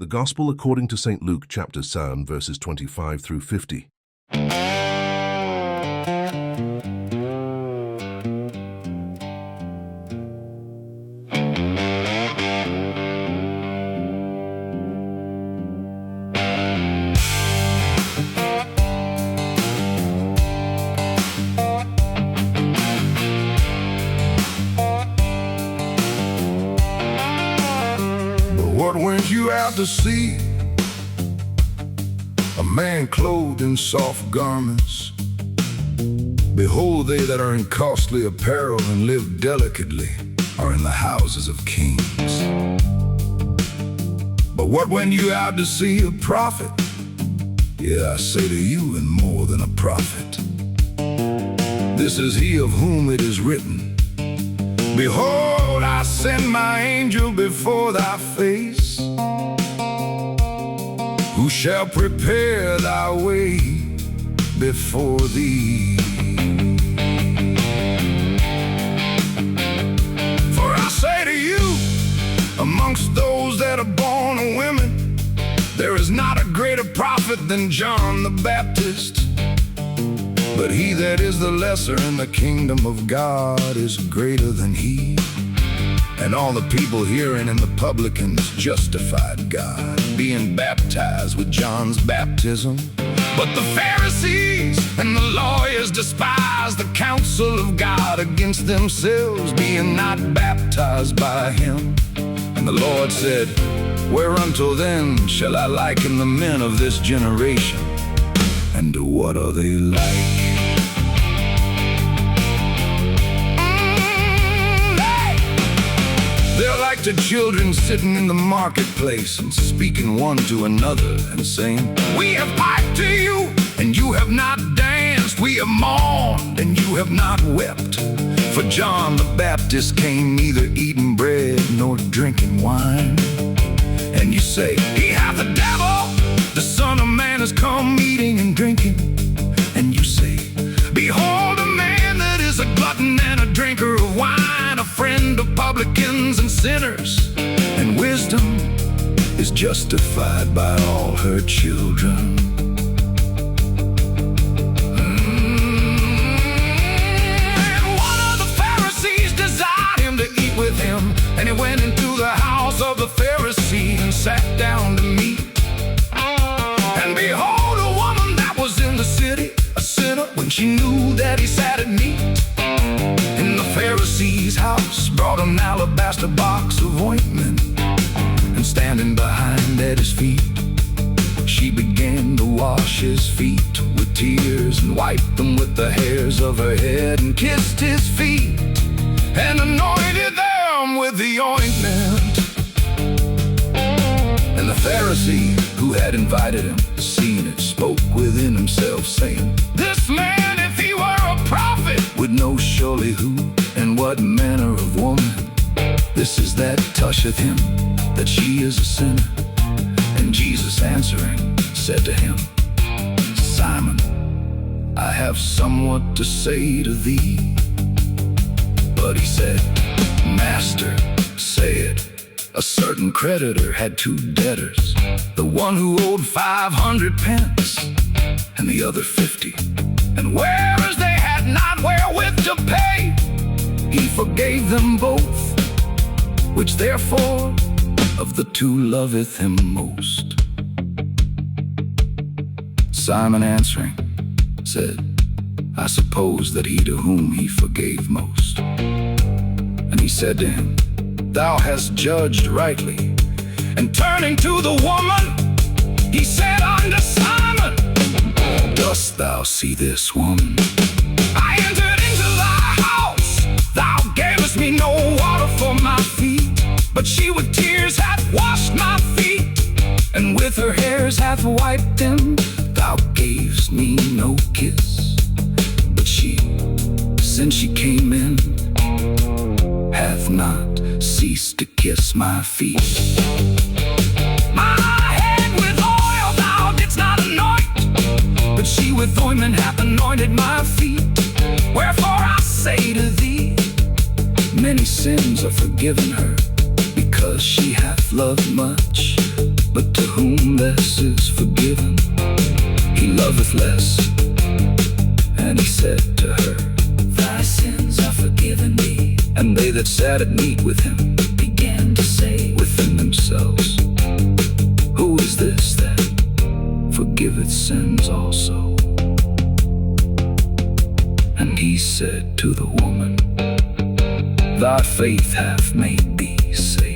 The Gospel according to St. Luke chapter 7 verses 25 through 50. What went you out to see? A man clothed in soft garments. Behold, they that are in costly apparel and live delicately are in the houses of kings. But what went you out to see? A prophet? Yeah, I say to you, and more than a prophet. This is he of whom it is written, behold, I send my angel before thy face, who shall prepare thy way before thee. For I say to you, amongst those that are born of women, there is not a greater prophet than John the Baptist. But he that is the lesser in the kingdom of God is greater than he. And all the people hearing and the publicans justified God, being baptized with John's baptism. But the Pharisees and the lawyers despised the counsel of God against themselves, being not baptized by him. And the Lord said, whereunto then shall I liken the men of this generation? And what are they like? They're like to children sitting in the marketplace and speaking one to another and saying, we have piped to you, and you have not danced. We have mourned, and you have not wept. For John the Baptist came neither eating bread nor drinking wine. And you say, he hath a devil. The Son of Man has come eating and drinking. And you say, behold, a man that is a glutton and a drinker of wine, a friend of publicans and sinners. And wisdom is justified by all her children. And one of the Pharisees desired him to eat with him. And he went into the house of the Pharisee and sat down to meat. And behold, a woman that was in the city, a sinner, when she knew that he sat at meat in the Pharisee's house, brought an alabaster box of ointment, and standing behind at his feet, she began to wash his feet with tears, and wiped them with the hairs of her head, and kissed his feet, and anointed them with the ointment. And the Pharisee who had invited him, seeing it, spoke within himself, saying, this man, if he were a prophet, would know surely who and what manner of woman this is that toucheth him, that she is a sinner. And Jesus answering said to him, Simon, I have somewhat to say to thee. But he said, Master, say it. A certain creditor had two debtors, the one who owed 500 pence, and the other 50. And whereas they had not wherewith to pay, he forgave them both. Which therefore of the two loveth him most? Simon answering said, I suppose that he to whom he forgave most. And he said to him, thou hast judged rightly. And turning to the woman, he said unto Simon, dost thou see this woman? I entered into thy house, thou gavest me no water for my feet, but she with tears hath washed my feet, and with her hairs hath wiped them. Thou gavest me no kiss, but she, since she came in, hath not ceased to kiss my feet. My head with oil thou didst not anoint, but she with ointment hath anointed my feet. Wherefore I say to thee, many sins are forgiven her, because she hath loved much. But to whom less is forgiven, he loveth less. And he said to her, Thy sins are forgiven thee. And they that sat at meat with him began to say within themselves, Who is this that forgiveth sins also? And he said to the woman, Thy faith hath made thee saved.